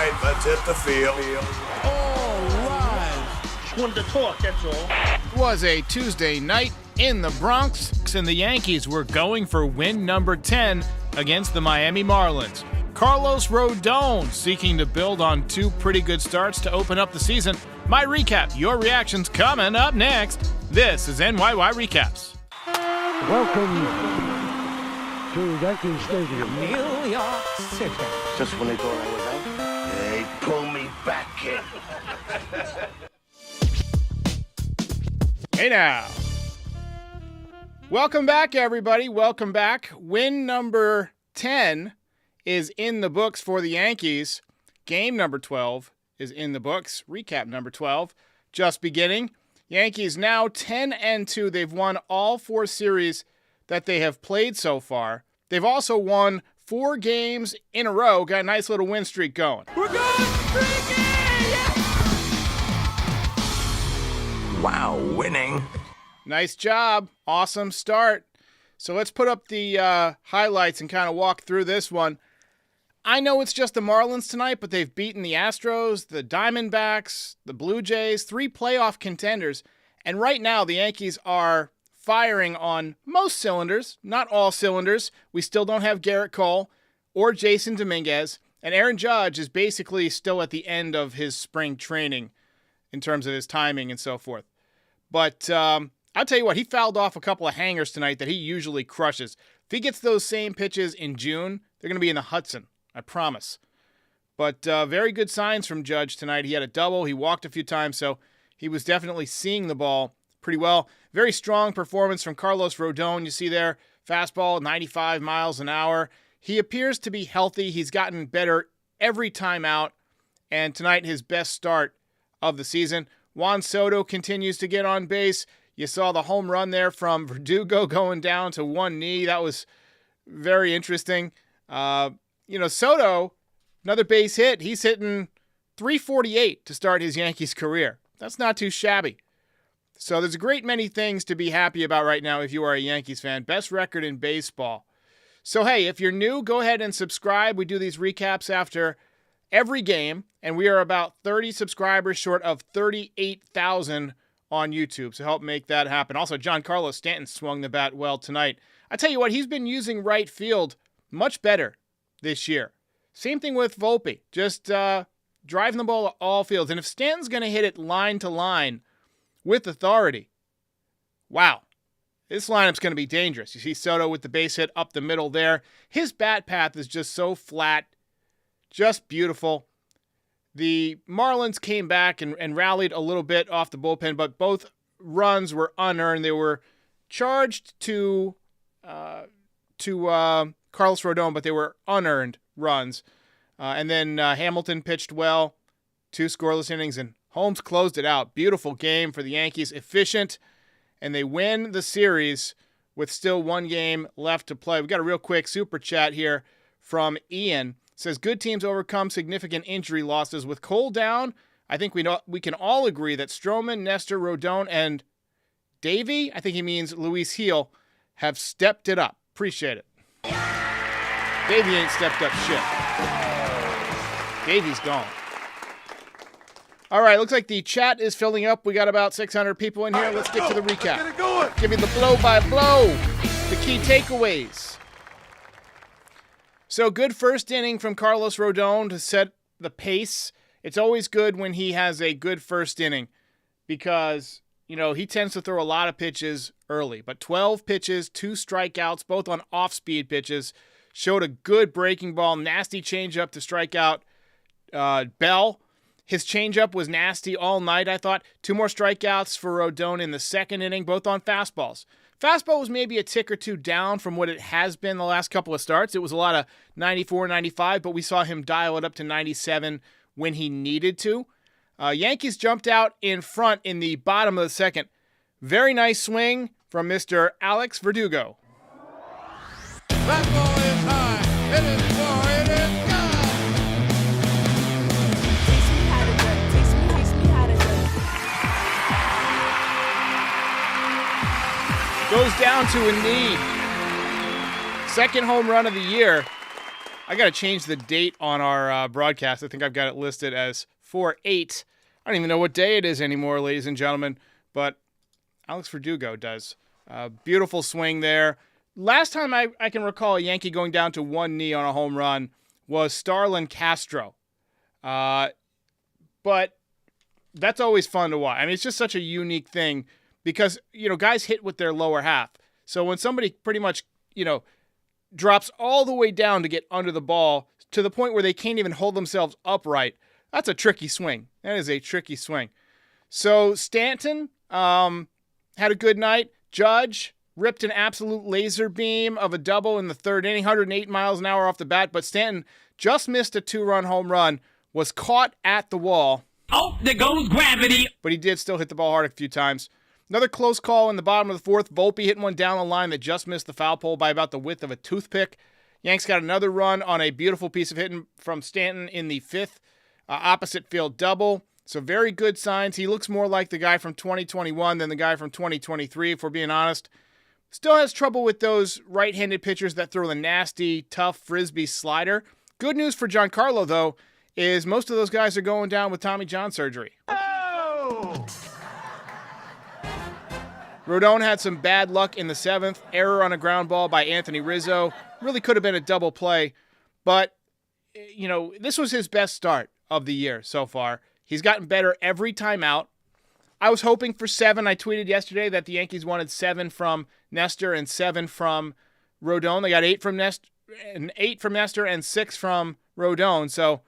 right, let's hit the field. All right. Just wanted to talk, that's all. It was a Tuesday night in the Bronx, and the Yankees were going for win number 10 against the Miami Marlins. Carlos Rodon seeking to build on two pretty good starts to open up the season. My recap, your reactions coming up next. This is NYY Recaps. Welcome to Yankee Stadium. New York City. Just when they thought I was out, they pull me back in. Hey now. Welcome back, everybody. Welcome back. Win number 10 is in the books for the Yankees. Game number 12 is in the books. Recap number 12 just beginning. Yankees now 10-2. They've won all 4 series that they have played so far. They've also won 4 games in a row. Got a nice little win streak going. We're going streaky! Yeah! Wow, winning. Nice job. Awesome start. So let's put up the highlights and kind of walk through this one. I know it's just the Marlins tonight, but they've beaten the Astros, the Diamondbacks, the Blue Jays, 3 playoff contenders. And right now, the Yankees are firing on most cylinders, not all cylinders. We still don't have Garrett Cole or Jason Dominguez. And Aaron Judge is basically still at the end of his spring training in terms of his timing and so forth. But I'll tell you what, he fouled off a couple of hangers tonight that he usually crushes. If he gets those same pitches in June, they're going to be in the Hudson. I promise. But very good signs from Judge tonight. He had a double. He walked a few times, so he was definitely seeing the ball pretty well. Very strong performance from Carlos Rodon. You see there, fastball, 95 miles an hour. He appears to be healthy. He's gotten better every time out. And tonight, his best start of the season. Juan Soto continues to get on base. You saw the home run there from Verdugo going down to one knee. That was very interesting. Soto, another base hit. He's hitting .348 to start his Yankees career. That's not too shabby. So there's a great many things to be happy about right now if you are a Yankees fan. Best record in baseball. So, hey, if you're new, go ahead and subscribe. We do these recaps after every game, and we are about 30 subscribers short of 38,000 on YouTube. So help make that happen. Also, Giancarlo Stanton swung the bat well tonight. I tell you what, he's been using right field much better this year. Same thing with Volpe. Just driving the ball at all fields. And if Stanton's going to hit it line to line with authority, wow, this lineup's going to be dangerous. You see Soto with the base hit up the middle there. His bat path is just so flat, just beautiful. The Marlins came back and rallied a little bit off the bullpen, but both runs were unearned. They were charged to Carlos Rodon, but they were unearned runs. And then Hamilton pitched well, 2 scoreless innings, and Holmes closed it out. Beautiful game for the Yankees, efficient, and they win the series with still 1 game left to play. We got a real quick super chat here from Ian. It says, good teams overcome significant injury losses. With Cole down, I think we can all agree that Stroman, Nestor, Rodon, and Davey, I think he means Luis Gil, have stepped it up. Appreciate it. Davey ain't stepped up shit. Davey's gone. All right, looks like the chat is filling up. We got about 600 people in here. Let's get to the recap. Get it going. Give me the blow-by-blow, the key takeaways. So good first inning from Carlos Rodon to set the pace. It's always good when he has a good first inning because, he tends to throw a lot of pitches early. But 12 pitches, 2 strikeouts, both on off-speed pitches. Showed a good breaking ball, nasty changeup to strike out Bell. His changeup was nasty all night, I thought. 2 more strikeouts for Rodon in the second inning, both on fastballs. Fastball was maybe a tick or 2 down from what it has been the last couple of starts. It was a lot of 94, 95, but we saw him dial it up to 97 when he needed to. Yankees jumped out in front in the bottom of the second. Very nice swing from Mr. Alex Verdugo. That ball is high. It is far. It is gone. Goes down to a knee. Second home run of the year. I got to change the date on our broadcast. I think I've got it listed as 4/8. I don't even know what day it is anymore, ladies and gentlemen, but Alex Verdugo does. Beautiful swing there. Last time I can recall a Yankee going down to one knee on a home run was Starlin Castro. But that's always fun to watch. I mean, it's just such a unique thing because, guys hit with their lower half. So when somebody pretty much, drops all the way down to get under the ball to the point where they can't even hold themselves upright, that's a tricky swing. That is a tricky swing. So Stanton had a good night. Judge ripped an absolute laser beam of a double in the third inning, 108 miles an hour off the bat, but Stanton just missed a 2-run home run, was caught at the wall. Oh, there goes gravity. But he did still hit the ball hard a few times. Another close call in the bottom of the fourth. Volpe hitting one down the line that just missed the foul pole by about the width of a toothpick. Yanks got another run on a beautiful piece of hitting from Stanton in the fifth opposite field double. So very good signs. He looks more like the guy from 2021 than the guy from 2023, if we're being honest. Still has trouble with those right-handed pitchers that throw the nasty, tough Frisbee slider. Good news for Giancarlo, though, is most of those guys are going down with Tommy John surgery. Oh! Rodon had some bad luck in the seventh. Error on a ground ball by Anthony Rizzo. Really could have been a double play. But, this was his best start of the year so far. He's gotten better every time out. I was hoping for 7. I tweeted yesterday that the Yankees wanted 7 from Nestor and 7 from Rodon. They got 8 from Nestor and 6 from Rodon. So,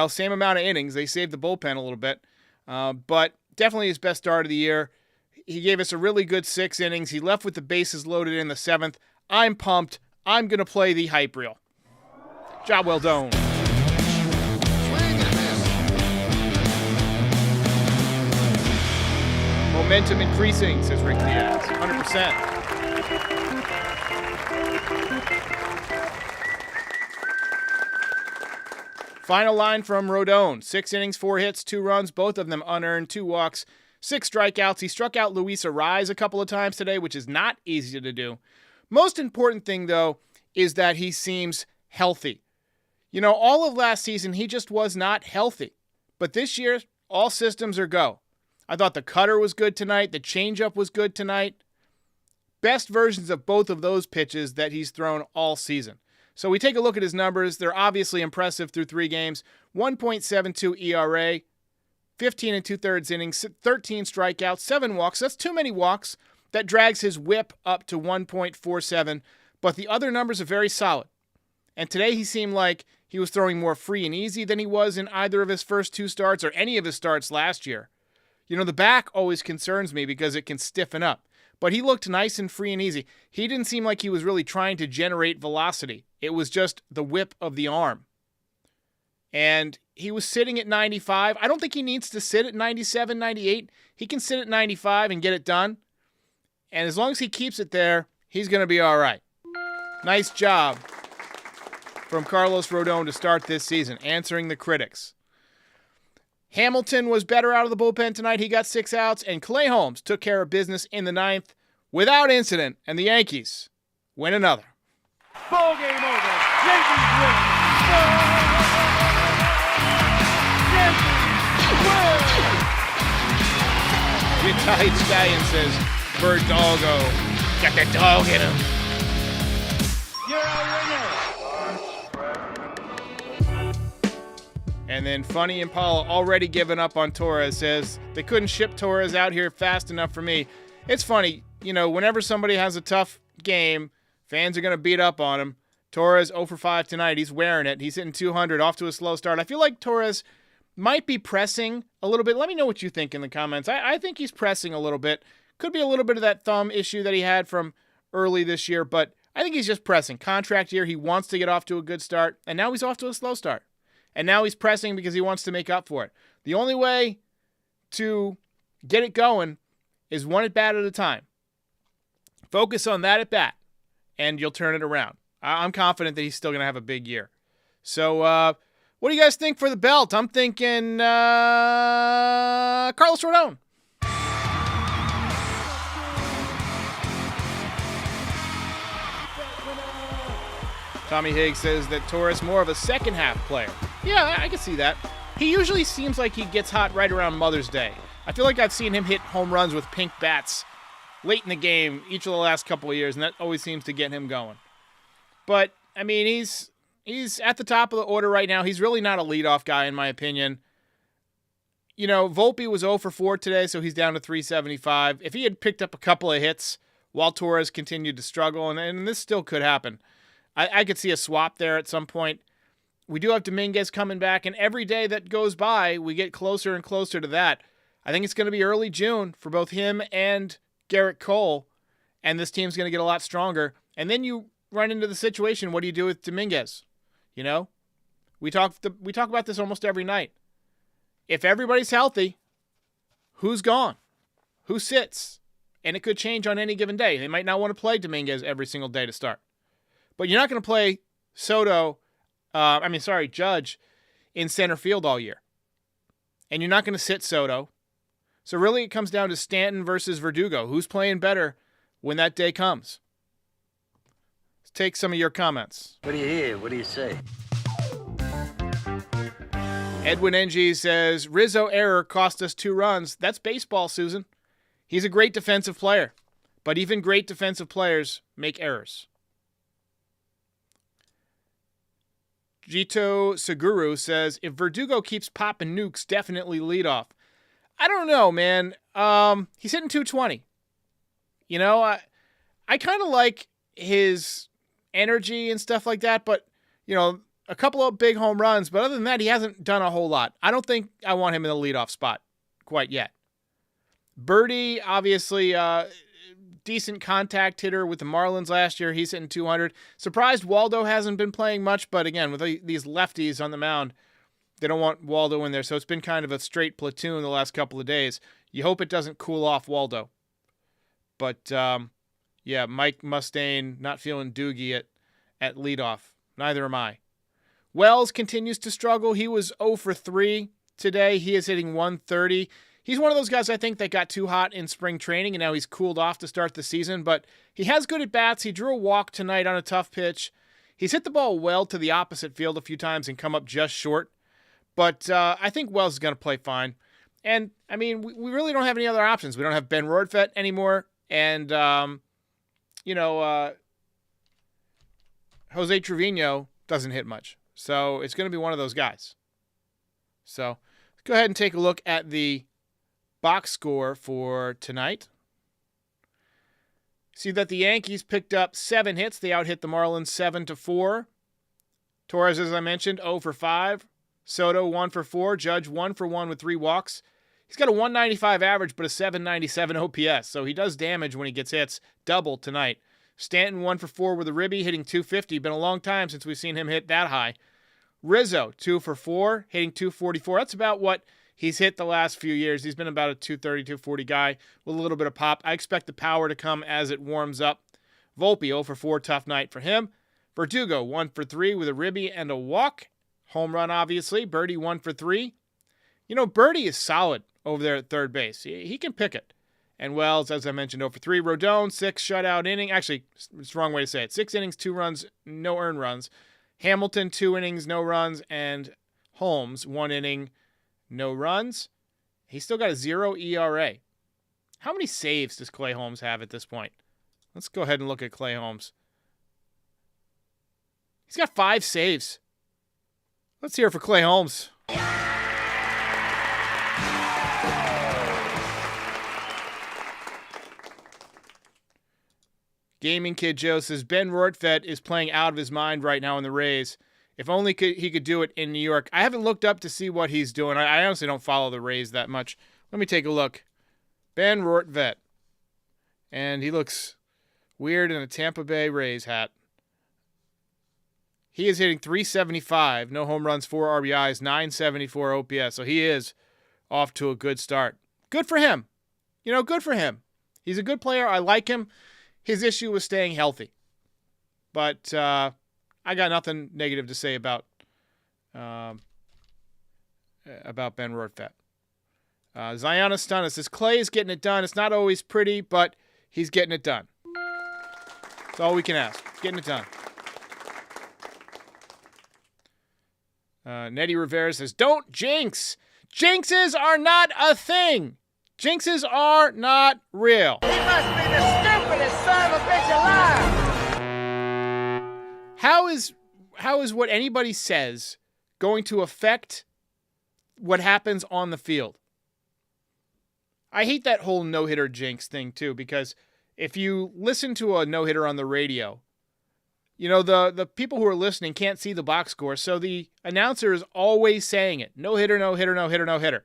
same amount of innings. They saved the bullpen a little bit. But definitely his best start of the year. He gave us a really good 6 innings. He left with the bases loaded in the 7th. I'm pumped. I'm going to play the hype reel. Job well done. Swing and a miss. Momentum increasing, says Rick Diaz. 100%. Final line from Rodon. 6 innings, 4 hits, 2 runs, both of them unearned, 2 walks, 6 strikeouts. He struck out Luis Arraez a couple of times today, which is not easy to do. Most important thing, though, is that he seems healthy. All of last season, he just was not healthy. But this year, all systems are go. I thought the cutter was good tonight. The changeup was good tonight. Best versions of both of those pitches that he's thrown all season. So we take a look at his numbers. They're obviously impressive through 3 games. 1.72 ERA, 15 2/3 innings, 13 strikeouts, 7 walks. That's too many walks. That drags his whip up to 1.47. But the other numbers are very solid. And today he seemed like he was throwing more free and easy than he was in either of his first 2 starts or any of his starts last year. The back always concerns me because it can stiffen up. But he looked nice and free and easy. He didn't seem like he was really trying to generate velocity. It was just the whip of the arm. And he was sitting at 95. I don't think he needs to sit at 97, 98. He can sit at 95 and get it done. And as long as he keeps it there, he's going to be all right. Nice job from Carlos Rodon to start this season, answering the critics. Hamilton was better out of the bullpen tonight. He got 6 outs, and Clay Holmes took care of business in the 9th without incident, and the Yankees win another. Ball game over. Yankees win. Yankees win. The Italian Stallion says, Bird Doggo, got that dog in him. You're a winner. And then Funny Impala, already given up on Torres, says, they couldn't ship Torres out here fast enough for me. It's funny, whenever somebody has a tough game, fans are going to beat up on him. Torres 0 for 5 tonight. He's wearing it. He's hitting 200 off to a slow start. I feel like Torres might be pressing a little bit. Let me know what you think in the comments. I think he's pressing a little bit. Could be a little bit of that thumb issue that he had from early this year, but I think he's just pressing. Contract year, he wants to get off to a good start, and now he's off to a slow start. And now he's pressing because he wants to make up for it. The only way to get it going is 1 at bat at a time. Focus on that at bat, and you'll turn it around. I'm confident that he's still going to have a big year. So, what do you guys think for the belt? I'm thinking Carlos Rodon. Tommy Higgs says that Torres more of a second half player. Yeah, I can see that. He usually seems like he gets hot right around Mother's Day. I feel like I've seen him hit home runs with pink bats late in the game each of the last couple of years, and that always seems to get him going. But, I mean, he's at the top of the order right now. He's really not a leadoff guy, in my opinion. You know, Volpe was 0 for 4 today, so he's down to 375. If he had picked up a couple of hits while Torres continued to struggle, and this still could happen, I could see a swap there at some point. We do have Dominguez coming back, and every day that goes by, we get closer and closer to that. I think it's going to be early June for both him and Garrett Cole, and this team's going to get a lot stronger. And then you run into the situation, what do you do with Dominguez? You know? We talk about this almost every night. If everybody's healthy, who's gone? Who sits? And it could change on any given day. They might not want to play Dominguez every single day to start. But you're not going to play Judge in center field all year. And you're not going to sit Soto. So really it comes down to Stanton versus Verdugo. Who's playing better when that day comes? Let's take some of your comments. What do you hear? What do you say? Edwin NG says, Rizzo error cost us 2 runs. That's baseball, Susan. He's a great defensive player. But even great defensive players make errors. Jito Seguru says, if Verdugo keeps popping nukes, definitely lead off. I don't know, man. He's hitting 220. You know, I kind of like his energy and stuff like that, but, you know, a couple of big home runs, but other than that, he hasn't done a whole lot. I don't think I want him in the leadoff spot quite yet. Birdie, obviously, decent contact hitter with the Marlins last year. He's hitting 200. Surprised Waldo hasn't been playing much, but again, with these lefties on the mound, they don't want Waldo in there, so it's been kind of a straight platoon the last couple of days. You hope it doesn't cool off Waldo. But, yeah, Mike Mustaine not feeling Doogie at leadoff. Neither am I. Wells continues to struggle. He was 0 for 3 today. He is hitting 130. He's one of those guys I think that got too hot in spring training, and now he's cooled off to start the season. But he has good at-bats. He drew a walk tonight on a tough pitch. He's hit the ball well to the opposite field a few times and come up just short. But I think Wells is going to play fine. And, I mean, we really don't have any other options. We don't have Ben Rortvedt anymore. And, Jose Trevino doesn't hit much. So it's going to be one of those guys. So let's go ahead and take a look at the box score for tonight. See that the Yankees picked up 7 hits. They out-hit the Marlins 7-4. Torres, as I mentioned, 0 for 5. Soto 1 for 4. Judge 1 for 1 with 3 walks. He's got a 195 average, but a 797 OPS, so he does damage when he gets hits. Double tonight. Stanton 1 for 4 with a ribby, hitting 250. Been a long time since we've seen him hit that high. Rizzo 2 for 4, hitting 244. That's about what he's hit the last few years. He's been about a 230, 240 guy with a little bit of pop. I expect the power to come as it warms up. Volpe 0 for 4, tough night for him. Verdugo 1 for 3 with a ribby and a walk. Home run, obviously. Birdie 1 for 3. You know, Birdie is solid over there at third base. He can pick it. And Wells, as I mentioned, 0 for 3. Rodon, 6 shutout inning. Actually, it's the wrong way to say it. 6 innings, 2 runs, no earned runs. Hamilton, 2 innings, no runs. And Holmes, 1 inning, no runs. He's still got a 0 ERA. How many saves does Clay Holmes have at this point? Let's go ahead and look at Clay Holmes. He's got 5 saves. Let's hear it for Clay Holmes. Gaming Kid Joe says, Ben Rortvedt is playing out of his mind right now in the Rays. If only he could do it in New York. I haven't looked up to see what he's doing. I honestly don't follow the Rays that much. Let me take a look. Ben Rortvedt. And he looks weird in a Tampa Bay Rays hat. He is hitting 375, no home runs, 4 RBIs, 974 OPS. So he is off to a good start. Good for him. You know, good for him. He's a good player. I like him. His issue was staying healthy. But I got nothing negative to say about Ben Rortvedt. Ziona Stunna says, Clay is getting it done. It's not always pretty, but he's getting it done. That's all we can ask. Getting it done. Nettie Rivera says, don't jinx. Jinxes are not a thing. Jinxes are not real. He must be the stupidest son of a bitch alive. How is what anybody says going to affect what happens on the field? I hate that whole no-hitter jinx thing too, because if you listen to a no-hitter on the radio, you know, the people who are listening can't see the box score, so the announcer is always saying it. No-hitter, no-hitter, no-hitter, no-hitter.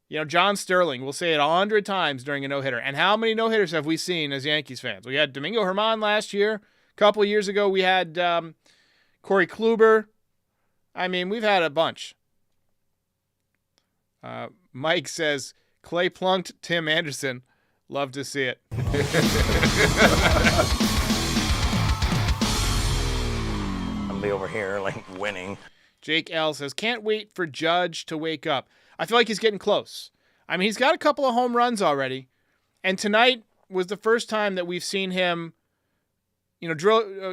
You know, John Sterling will say it 100 times during a no-hitter. And how many no-hitters have we seen as Yankees fans? We had Domingo Germán last year. A couple of years ago, we had Corey Kluber. I mean, we've had a bunch. Mike says, Clay plunked Tim Anderson. Love to see it. I'll be over here, like, winning. Jake L. says, can't wait for Judge to wake up. I feel like he's getting close. I mean, he's got a couple of home runs already. And tonight was the first time that we've seen him, you know,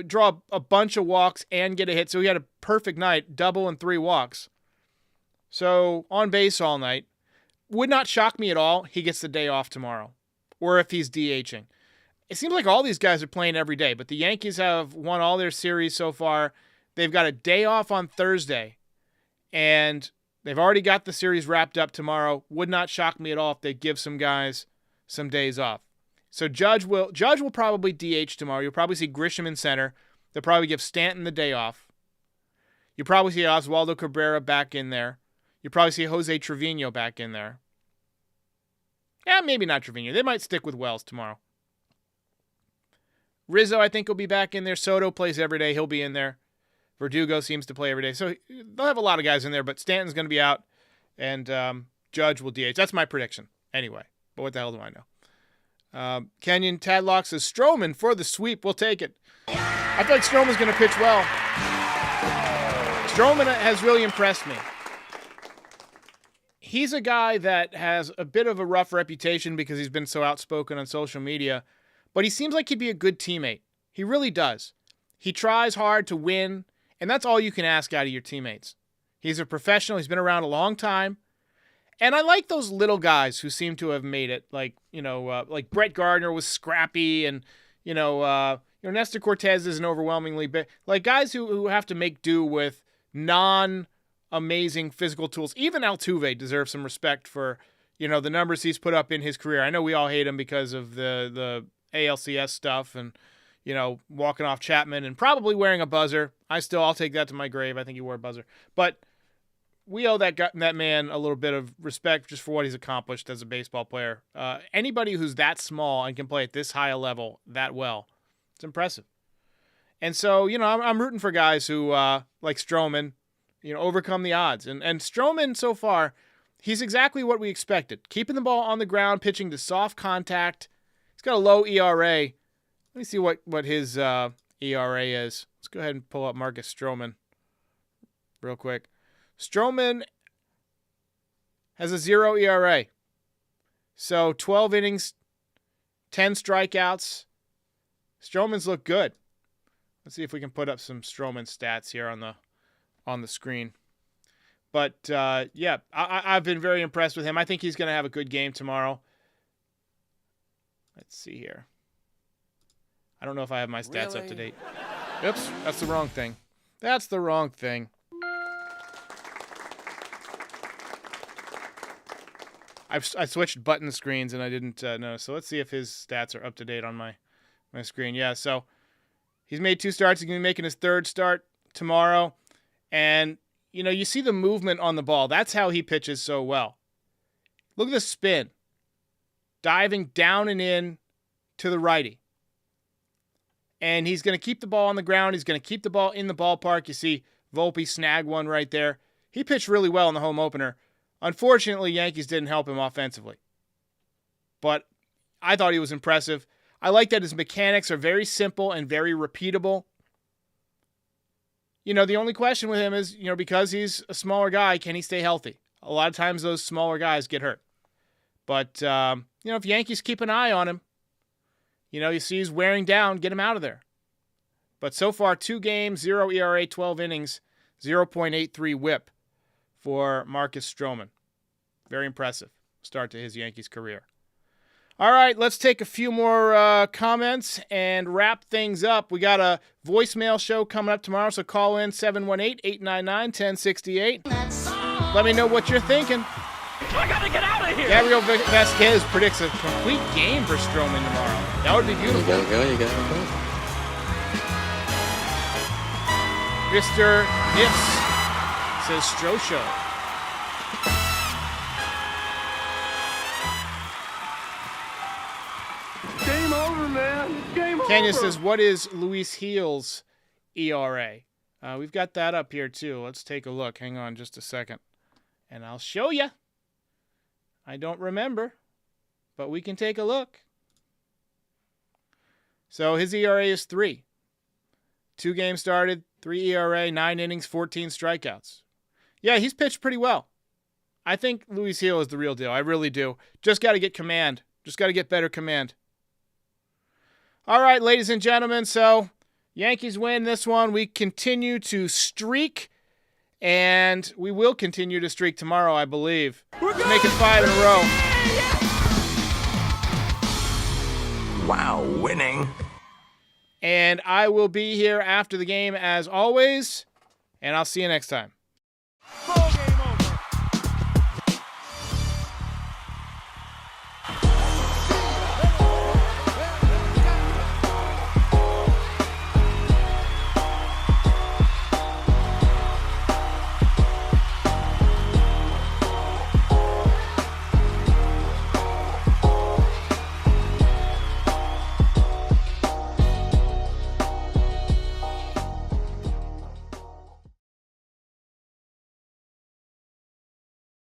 draw a bunch of walks and get a hit. So he had a perfect night, double and 3 walks. So on base all night. Would not shock me at all. He gets the day off tomorrow. Or if he's DHing. It seems like all these guys are playing every day, but the Yankees have won all their series so far. They've got a day off on Thursday, and they've already got the series wrapped up tomorrow. Would not shock me at all if they give some guys some days off. So Judge will probably DH tomorrow. You'll probably see Grisham in center. They'll probably give Stanton the day off. You'll probably see Oswaldo Cabrera back in there. You'll probably see Jose Trevino back in there. Yeah, maybe not Trevino. They might stick with Wells tomorrow. Rizzo, I think, will be back in there. Soto plays every day. He'll be in there. Verdugo seems to play every day. So they'll have a lot of guys in there, but Stanton's going to be out, and Judge will DH. That's my prediction anyway. But what the hell do I know? Kenyon Tadlock says, Stroman for the sweep. We'll take it. I feel like Stroman's going to pitch well. Stroman has really impressed me. He's a guy that has a bit of a rough reputation because he's been so outspoken on social media, but he seems like he'd be a good teammate. He really does. He tries hard to win, and that's all you can ask out of your teammates. He's a professional. He's been around a long time. And I like those little guys who seem to have made it, like Brett Gardner was scrappy, and Nestor Cortez isn't overwhelmingly big. Like guys who have to make do with non-amazing physical tools. Even Altuve deserves some respect for, the numbers he's put up in his career. I know we all hate him because of the ALCS stuff and, walking off Chapman and probably wearing a buzzer. I'll take that to my grave. I think he wore a buzzer. But we owe that man a little bit of respect just for what he's accomplished as a baseball player. Anybody who's that small and can play at this high a level that well, it's impressive. And so, I'm rooting for guys who, like Stroman, overcome the odds. And Stroman, so far, he's exactly what we expected. Keeping the ball on the ground, pitching to soft contact. He's got a low ERA. Let me see what his ERA is. Let's go ahead and pull up Marcus Stroman real quick. Stroman has a 0 ERA. So 12 innings, 10 strikeouts. Stroman's look good. Let's see if we can put up some Stroman stats here on the screen. But, I've been very impressed with him. I think he's going to have a good game tomorrow. Let's see here. I don't know if I have my stats up to date. Oops, that's the wrong thing. That's the wrong thing. I switched button screens and I didn't know. So let's see if his stats are up to date on my screen. Yeah, so he's made 2 starts. He's going to be making his 3rd start tomorrow. And, you see the movement on the ball. That's how he pitches so well. Look at the spin. Diving down and in to the righty. And he's going to keep the ball on the ground. He's going to keep the ball in the ballpark. You see Volpe snag one right there. He pitched really well in the home opener. Unfortunately, Yankees didn't help him offensively. But I thought he was impressive. I like that his mechanics are very simple and very repeatable. The only question with him is, because he's a smaller guy, can he stay healthy? A lot of times those smaller guys get hurt. But, if Yankees keep an eye on him, you see he's wearing down, get him out of there. But so far, 2 games, 0 ERA, 12 innings, 0.83 whip for Marcus Stroman. Very impressive start to his Yankees career. All right, let's take a few more comments and wrap things up. We got a voicemail show coming up tomorrow, so call in 718-899-1068. Let me know what you're thinking. I gotta get out of here. Gabriel Vasquez predicts a complete game for Stroman tomorrow. That would be beautiful. You gotta go. Mr. Nifs says Strosho. Game over, man. Game over. Kenya says, what is Luis Gil's ERA? We've got that up here, too. Let's take a look. Hang on just a second. And I'll show you. I don't remember, but we can take a look. So his ERA is 3. 2 games started, 3 ERA, 9 innings, 14 strikeouts. Yeah, he's pitched pretty well. I think Luis Gil is the real deal. I really do. Just got to get command. Just got to get better command. All right, ladies and gentlemen, so Yankees win this one. We continue to streak, and we will continue to streak tomorrow, I believe. Let's make it 5 in a row. Wow, winning. And I will be here after the game as always, and I'll see you next time.